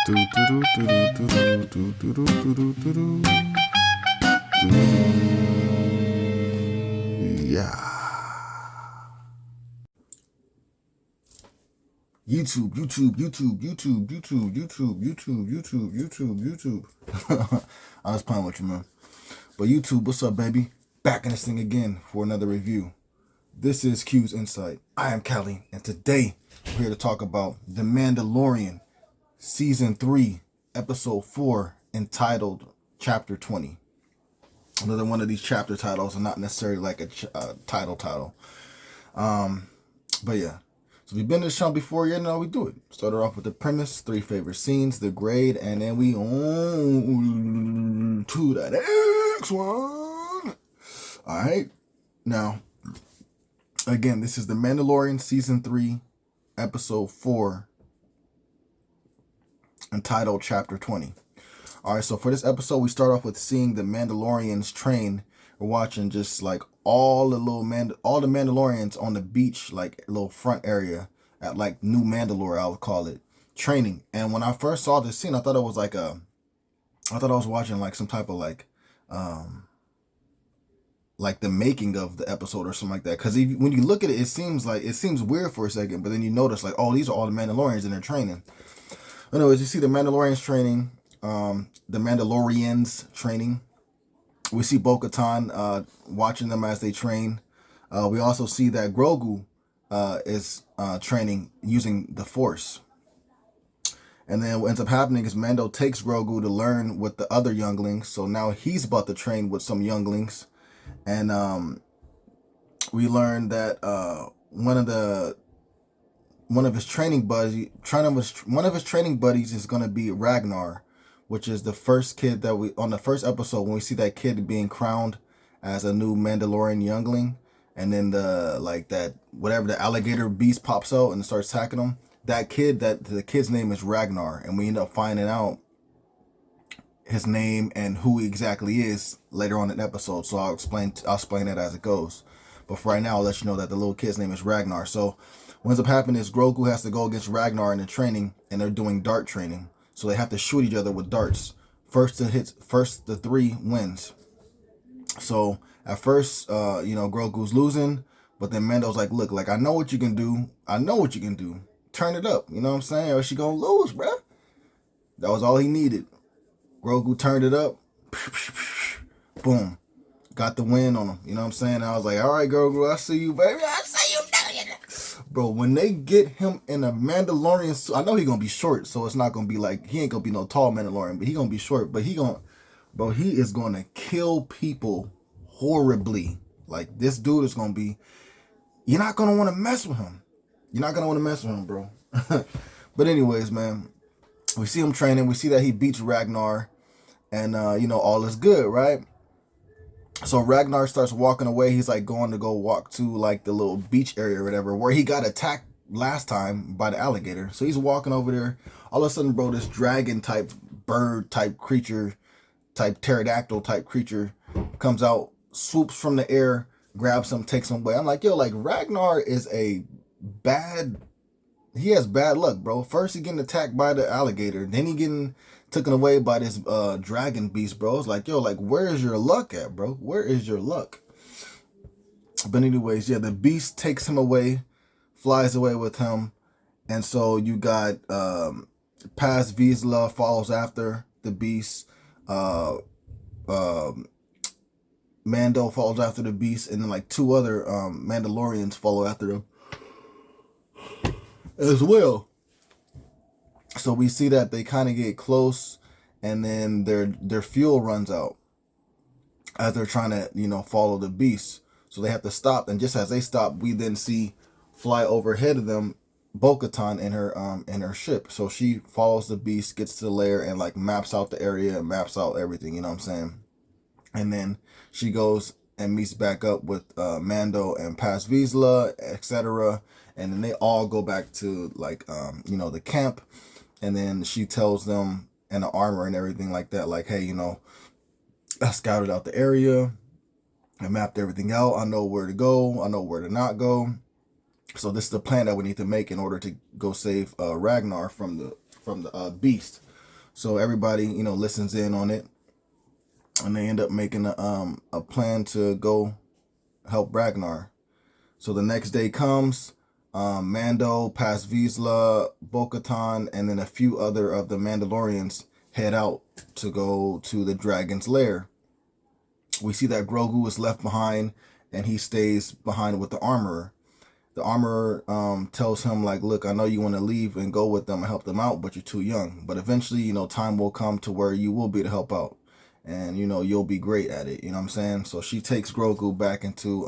Yeah. YouTube. I was playing with you, man. But YouTube, what's up, baby? Back in this thing again for another review. This is Q's Insight. I am Callie, and today we're here to talk about The Mandalorian, Season 3, Episode 4, entitled Chapter 20. Another one of these chapter titles, and not necessarily like a title. But yeah. So if you've been to the channel before, you know how we do it. Started off with the premise, 3 favorite scenes, the grade, and then we on to that next one. Alright. Now, again, this is The Mandalorian Season 3, Episode 4, entitled Chapter 20. Alright, so for this episode, we start off with seeing the Mandalorians train. We're watching just like all the Mandalorians on the beach, like little front area at like New Mandalore, I would call it, training. And when I first saw this scene, I thought it was like I thought I was watching like some type of like the making of the episode or something like that. Because when you look at it, it seems weird for a second, but then you notice like, oh, these are all the Mandalorians in their training. Anyways, you see the Mandalorians training, the Mandalorians training. We see Bo-Katan watching them as they train. We also see that Grogu is training using the Force. And then what ends up happening is Mando takes Grogu to learn with the other younglings. So now he's about to train with some younglings. And we learn that one of his training buddies is going to be Ragnar, which is the first kid that on the first episode when we see that kid being crowned as a new Mandalorian youngling, and then the alligator beast pops out and starts attacking him. The kid's name is Ragnar, and we end up finding out his name and who he exactly is later on in the episode. So I'll explain it as it goes. But for right now, I'll let you know that the little kid's name is Ragnar. So what ends up happening is Grogu has to go against Ragnar in the training, and they're doing dart training. So they have to shoot each other with darts. First the 3 wins. So at first, Grogu's losing, but then Mando's like, look, like I know what you can do. Turn it up, you know what I'm saying? Or she gonna lose, bruh. That was all he needed. Grogu turned it up. Boom. Got the win on him. You know what I'm saying? I was like, all right, Grogu, I see you, baby. I see you. Bro, when they get him in a Mandalorian suit, I know he's gonna be short, so it's not gonna be like, he ain't gonna be no tall Mandalorian, but he gonna be short, but he is gonna kill people horribly. Like, this dude is gonna be, you're not gonna want to mess with him. Bro. But anyways, man, we see him training, we see that he beats Ragnar, and all is good, right? So Ragnar starts walking away. He's like going to go walk to like the little beach area or whatever where he got attacked last time by the alligator. So he's walking over there. All of a sudden, bro, this dragon type bird type creature, type pterodactyl type creature comes out, swoops from the air, grabs him, takes him away. I'm like, yo, like Ragnar is he has bad luck, bro. First he getting attacked by the alligator, then he getting taken away by this dragon beast, bro. It's like, yo, like, where is your luck at, bro? Where is your luck? But anyways, yeah, the beast takes him away, flies away with him. And so you got Paz Vizsla follows after the beast. Mando follows after the beast, and then like 2 other Mandalorians follow after him as well. So we see that they kind of get close, and then their fuel runs out as they're trying to, follow the beast. So they have to stop, and just as they stop, we then see fly overhead of them Bo-Katan in her ship. So she follows the beast, gets to the lair, and like maps out the area, maps out everything, you know what I'm saying? And then she goes and meets back up with Mando and Paz Vizsla, etc. And then they all go back to like the camp. And then she tells them, and the armor and everything like that, like, hey, I scouted out the area, I mapped everything out, I know where to go, I know where to not go. So this is the plan that we need to make in order to go save Ragnar from the beast. So everybody, listens in on it, and they end up making a plan to go help Ragnar. So the next day comes, Mando, Paz Vizsla, Bo-Katan, and then a few other of the Mandalorians head out to go to the dragon's lair. We see that Grogu is left behind, and he stays behind with the armorer. The armorer tells him, like, look, I know you want to leave and go with them and help them out, but you're too young. But eventually, time will come to where you will be to help out. And, you'll be great at it. You know what I'm saying? So she takes Grogu back into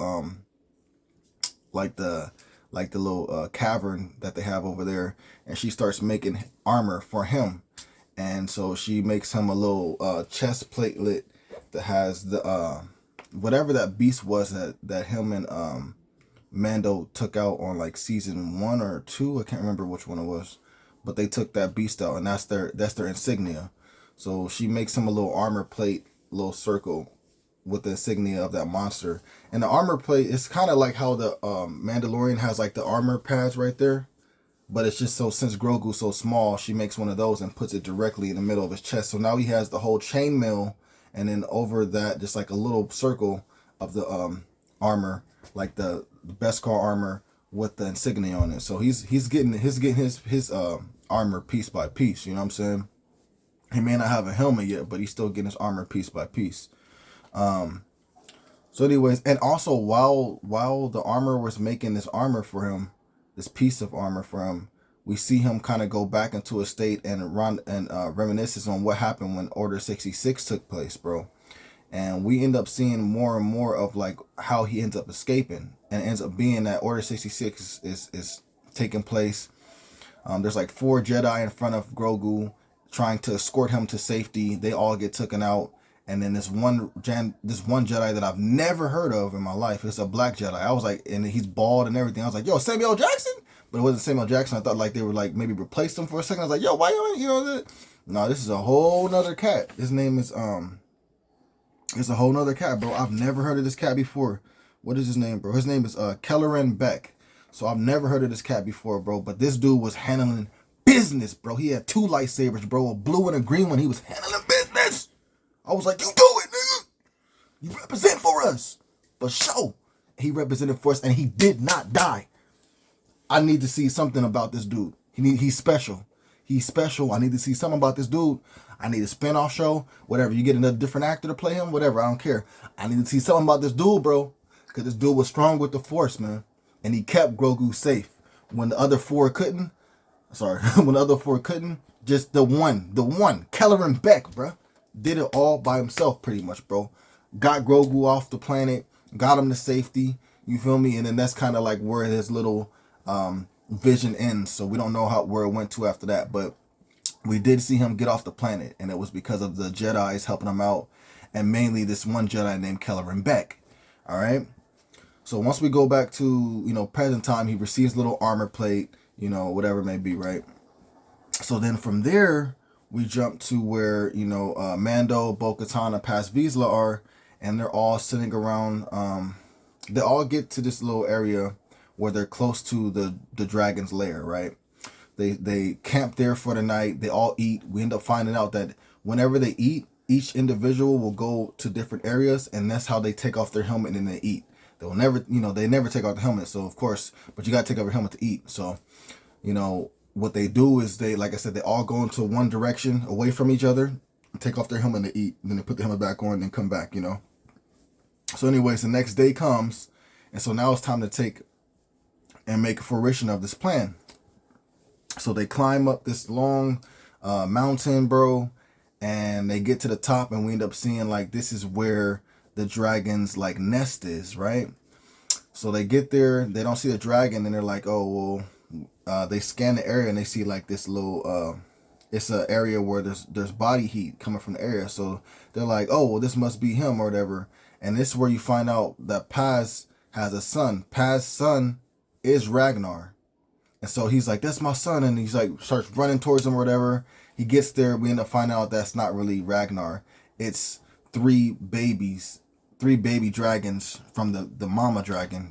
like the little cavern that they have over there, and she starts making armor for him. And so she makes him a little chest platelet that has the whatever that beast was that him and Mando took out on like season 1 or 2. I can't remember which one it was, but they took that beast out, and that's their insignia. So she makes him a little armor plate, little circle with the insignia of that monster. And the armor plate is kind of like how the Mandalorian has like the armor pads right there, but it's just so, since Grogu's so small, she makes one of those and puts it directly in the middle of his chest. So now he has the whole chainmail, and then over that just like a little circle of the armor, like the Beskar armor with the insignia on it. So he's getting his armor piece by piece. You know what I'm saying? He may not have a helmet yet, but he's still getting his armor piece by piece. So anyways, and also while the armor was making this armor for him, this piece of armor for him, we see him kind of go back into a state and run and reminisces on what happened when Order 66 took place, bro. And we end up seeing more and more of like how he ends up escaping, and it ends up being that Order 66 is taking place. There's like 4 Jedi in front of Grogu trying to escort him to safety. They all get taken out. And then this one Jedi that I've never heard of in my life, it's a black Jedi. I was like, and he's bald and everything. I was like, yo, Samuel Jackson? But it wasn't Samuel Jackson. I thought like they were like maybe replaced him for a second. I was like, yo, why that? No, this is a whole nother cat. His name is it's a whole nother cat, bro. I've never heard of this cat before. What is his name, bro? His name is Kelleran Beck. So I've never heard of this cat before, bro. But this dude was handling business, bro. He had 2 lightsabers, bro, a blue and a green one. He was handling business. I was like, you do it, nigga. You represent for us. For sure. He represented for us, and he did not die. I need to see something about this dude. He's special. He's special. I need to see something about this dude. I need a spinoff show. Whatever. You get another different actor to play him. Whatever. I don't care. I need to see something about this dude, bro. Because this dude was strong with the Force, man. And he kept Grogu safe. When the other 4 couldn't. When the other 4 couldn't. Just the one. Kelleran Beck, bro. Did it all by himself pretty much, bro. Got Grogu off the planet. Got him to safety. You feel me? And then that's kind of like where his little vision ends. So we don't know where it went to after that. But we did see him get off the planet. And it was because of the Jedis helping him out. And mainly this one Jedi named Kelleran Beck. Alright? So once we go back to, present time, he receives little armor plate. Whatever it may be, right? So then from there, we jump to where, Mando, Bo-Katan, and Paz Vizsla are, and they're all sitting around. They all get to this little area where they're close to the dragon's lair, right? They camp there for the night. They all eat. We end up finding out that whenever they eat, each individual will go to different areas, and that's how they take off their helmet and they eat. They will never, they never take off the helmet. So of course, but you got to take off your helmet to eat. So, what they do is they, like I said, they all go into one direction away from each other, take off their helmet and eat. And then they put the helmet back on and come back, So anyways, the next day comes. And so now it's time to take and make a fruition of this plan. So they climb up this long mountain, bro. And they get to the top, and we end up seeing like this is where the dragon's like nest is, right? So they get there, they don't see the dragon, and they're like, oh, well, they scan the area and they see like this little, it's an area where there's body heat coming from the area. So they're like, oh, well, this must be him or whatever. And this is where you find out that Paz has a son. Paz's son is Ragnar. And so he's like, that's my son. And he's like, starts running towards him or whatever. He gets there. We end up finding out that's not really Ragnar. It's 3 baby dragons from the mama dragon,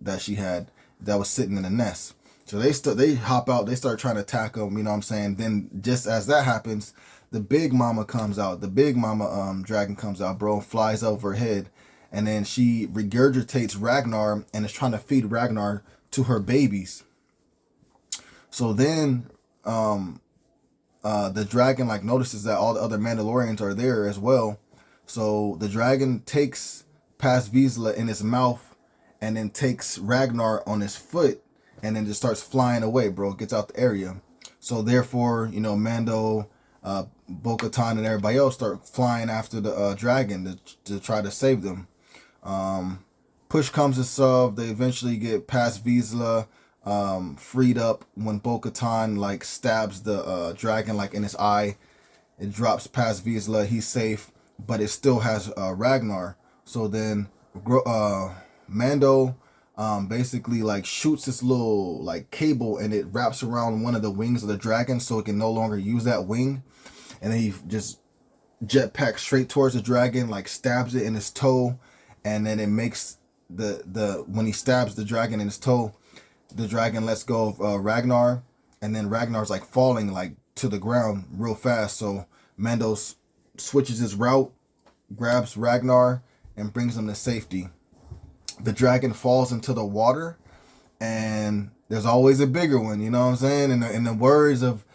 that she had that was sitting in a nest. So they hop out, they start trying to attack him, you know what I'm saying? Then just as that happens, the big mama comes out. The big mama dragon comes out, bro, flies over her head. And then she regurgitates Ragnar and is trying to feed Ragnar to her babies. So then the dragon like notices that all the other Mandalorians are there as well. So the dragon takes Paz Vizsla in his mouth and then takes Ragnar on his foot and then just starts flying away, bro. Gets out the area. So therefore, you know, Mando, Bo-Katan, and everybody else start flying after the dragon to try to save them. Push comes to shove. They eventually get Paz Vizsla freed up when Bo-Katan like stabs the dragon like in his eye. It drops Paz Vizsla. He's safe, but it still has Ragnar. So then Mando basically like shoots this little like cable and it wraps around one of the wings of the dragon so it can no longer use that wing. And then he just jetpacks straight towards the dragon, like stabs it in his toe, and then it makes the when he stabs the dragon in his toe, the dragon lets go of Ragnar, and then Ragnar's like falling like to the ground real fast. So Mando switches his route, grabs Ragnar, and brings him to safety. The dragon falls into the water, and there's always a bigger one. You know what I'm saying? In the words of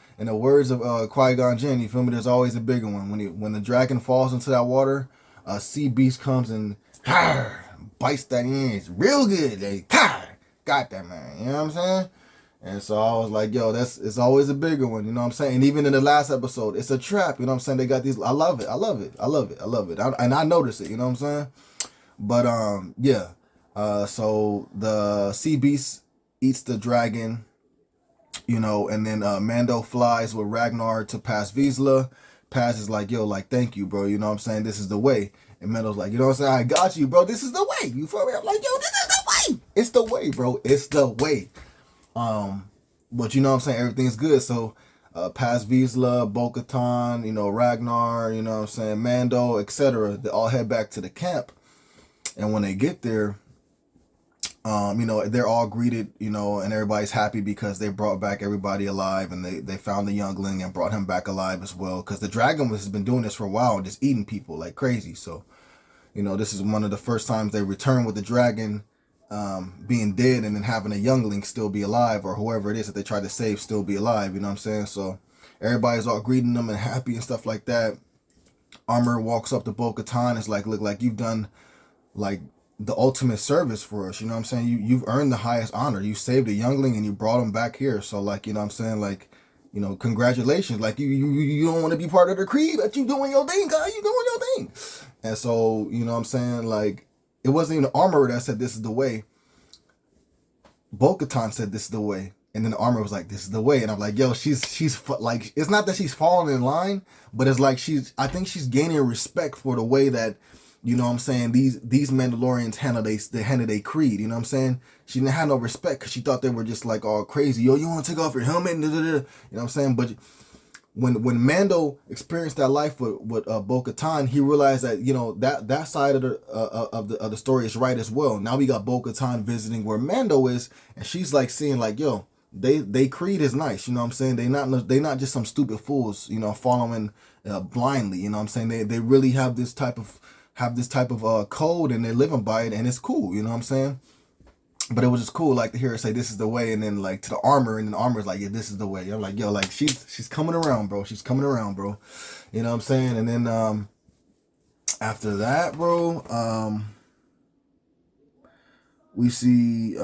Qui-Gon Jinn, you feel me? There's always a bigger one. When the dragon falls into that water, a sea beast comes and bites that in. It's real good. They got that, man. You know what I'm saying? And so I was like, yo, it's always a bigger one. You know what I'm saying? And even in the last episode, it's a trap. You know what I'm saying? They got these. I love it. And I notice it. You know what I'm saying? But yeah. So the sea beast eats the dragon, you know, and then Mando flies with Ragnar to Paz Vizsla. Paz is like, yo, like, thank you, bro. You know what I'm saying? This is the way. And Mando's like, you know what I'm saying? I got you, bro. This is the way. You feel me? I'm like, yo, this is the way. It's the way, bro. It's the way. But you know what I'm saying? Everything's good. So Paz Vizsla, Bo-Katan, you know, Ragnar, you know what I'm saying? Mando, etc. They all head back to the camp. And when they get there, you know, they're all greeted, you know, and everybody's happy because they brought back everybody alive, and they found the youngling and brought him back alive as well. Because the dragon has been doing this for a while, just eating people like crazy. So, you know, this is one of the first times they return with the dragon being dead and then having a youngling still be alive, or whoever it is that they tried to save still be alive. You know what I'm saying? So everybody's all greeting them and happy and stuff like that. Armor walks up to Bo-Katan. It's like, look, like you've done like the ultimate service for us. You know what I'm saying? You've earned the highest honor. You saved a youngling and you brought him back here. So like, you know what I'm saying? Like, you know, congratulations. Like you don't want to be part of the creed, but you doing your thing, guy. You doing your thing. And so, you know what I'm saying? Like, it wasn't even the armorer that said this is the way. Bo-Katan said this is the way. And then the armor was like, this is the way. And I'm like, yo, she's like, it's not that she's falling in line, but it's like I think she's gaining respect for the way that, you know what I'm saying, these Mandalorians handle their creed. You know what I'm saying? She didn't have no respect because she thought they were just like all crazy. Yo, you want to take off your helmet? You know what I'm saying? But when Mando experienced that life with Bo-Katan, he realized that, you know, that side of the story is right as well. Now we got Bo-Katan visiting where Mando is, and she's like seeing like, yo, they creed is nice. You know what I'm saying? They not just some stupid fools, you know, following blindly. You know what I'm saying? They really have this type of code, and they're living by it, and it's cool. You know what I'm saying? But it was just cool, like, to hear her say, this is the way, and then, like, to the armor, and then the armor's like, yeah, this is the way. I'm like, yo, like, she's coming around, bro. She's coming around, bro. You know what I'm saying? And then, after that, bro, we see,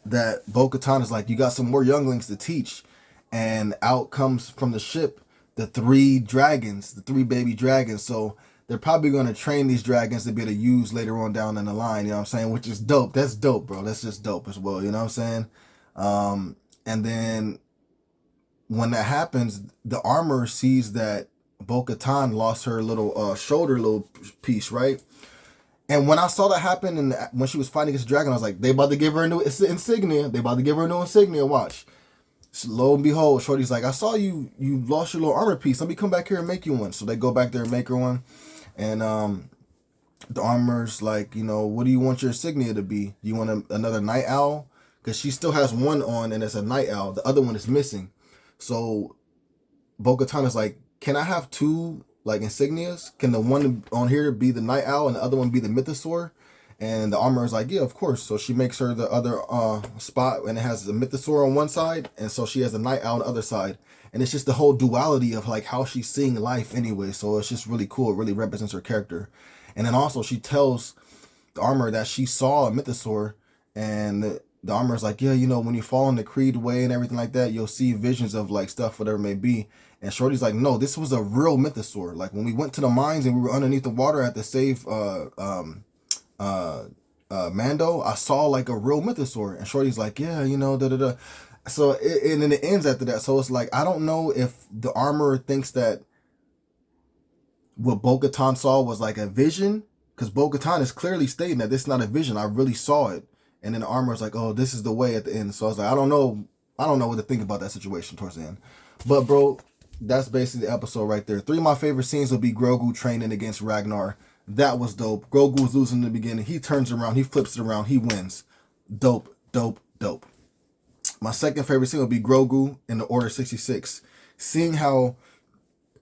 that Bo-Katan is like, you got some more younglings to teach. And out comes from the ship the three baby dragons. So they're probably going to train these dragons to be able to use later on down in the line, you know what I'm saying? Which is dope. That's dope, bro. That's just dope as well, you know what I'm saying? And then when that happens, the armor sees that Bo-Katan lost her little shoulder little piece, right? And when I saw that happen, and when she was fighting against the dragon, I was like, they about to give her a new insignia. They about to give her a new insignia. Watch. So lo and behold, Shorty's like, I saw you lost your little armor piece. Let me come back here and make you one. So they go back there and make her one. And the armor's like, you know, what do you want your insignia to be? Do you want another night owl? Because she still has one on and it's a night owl. The other one is missing. So Bo-Katan is like, can I have two like insignias? Can the one on here be the night owl and the other one be the mythosaur? And the armor is like, yeah, of course. So she makes her the other spot, and it has the mythosaur on one side, and so she has the night owl on the other side. And it's just the whole duality of like how she's seeing life anyway. So it's just really cool. It really represents her character. And then also she tells the armor that she saw a mythosaur, and the armor is like, yeah, you know, when you fall in the Creed way and everything like that, you'll see visions of like stuff, whatever it may be. And Shorty's like, no, this was a real mythosaur. Like when we went to the mines and we were underneath the water at the save Mando, I saw like a real mythosaur. And Shorty's like, yeah, you know, da da da. So and then it ends after that. So it's like, I don't know if the armor thinks that what Bo-Katan saw was like a vision, because Bo-Katan is clearly stating that this is not a vision. I really saw it. And then the armor is like, oh, this is the way at the end. So I was like, I don't know what to think about that situation towards the end. But bro, that's basically the episode right there. 3 of my favorite scenes will be Grogu training against Ragnar. That was dope. Grogu was losing in the beginning. He turns around, he flips it around, he wins. Dope, dope, dope. My second favorite scene will be Grogu in the Order 66. Seeing how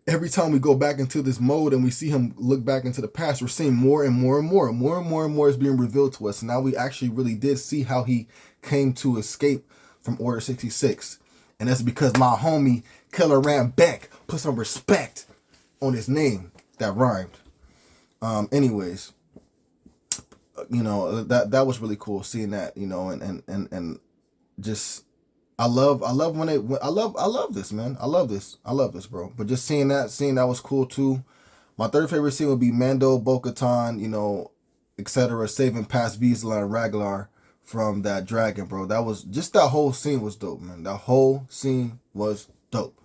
every time we go back into this mode and we see him look back into the past, we're seeing more and more and more. More and more and more is being revealed to us. Now we actually really did see how he came to escape from Order 66. And that's because my homie Killer Ram Beck put some respect on his name that rhymed. Anyways, you know, that was really cool seeing that, you know, and just I love this, man. I love this, bro. But just seeing that was cool too. My third favorite scene would be Mando, Bo-Katan, you know, etc. saving past Vizsla and Ragnar from that dragon, bro. That whole scene was dope, man. That whole scene was dope.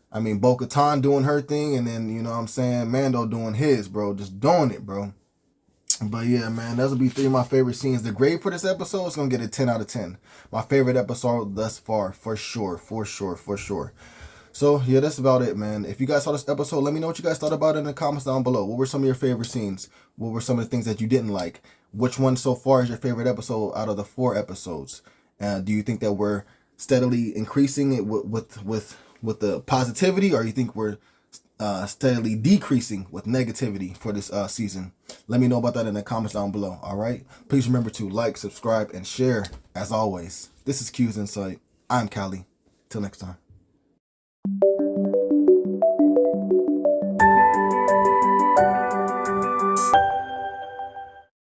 I mean, Bo-Katan doing her thing, and then, you know what I'm saying, Mando doing his, bro. Just doing it, bro. But yeah, man, those will be 3 of my favorite scenes. The grade for this episode is going to get a 10 out of 10. My favorite episode thus far, for sure. So, yeah, that's about it, man. If you guys saw this episode, let me know what you guys thought about it in the comments down below. What were some of your favorite scenes? What were some of the things that you didn't like? Which one so far is your favorite episode out of the 4 episodes? Do you think that we're steadily increasing it with the positivity, or you think we're steadily decreasing with negativity for this season? Let me know about that in the comments down below. All right, please remember to like, subscribe, and share. As always, this is Q's Insight. I'm Callie. Till next time.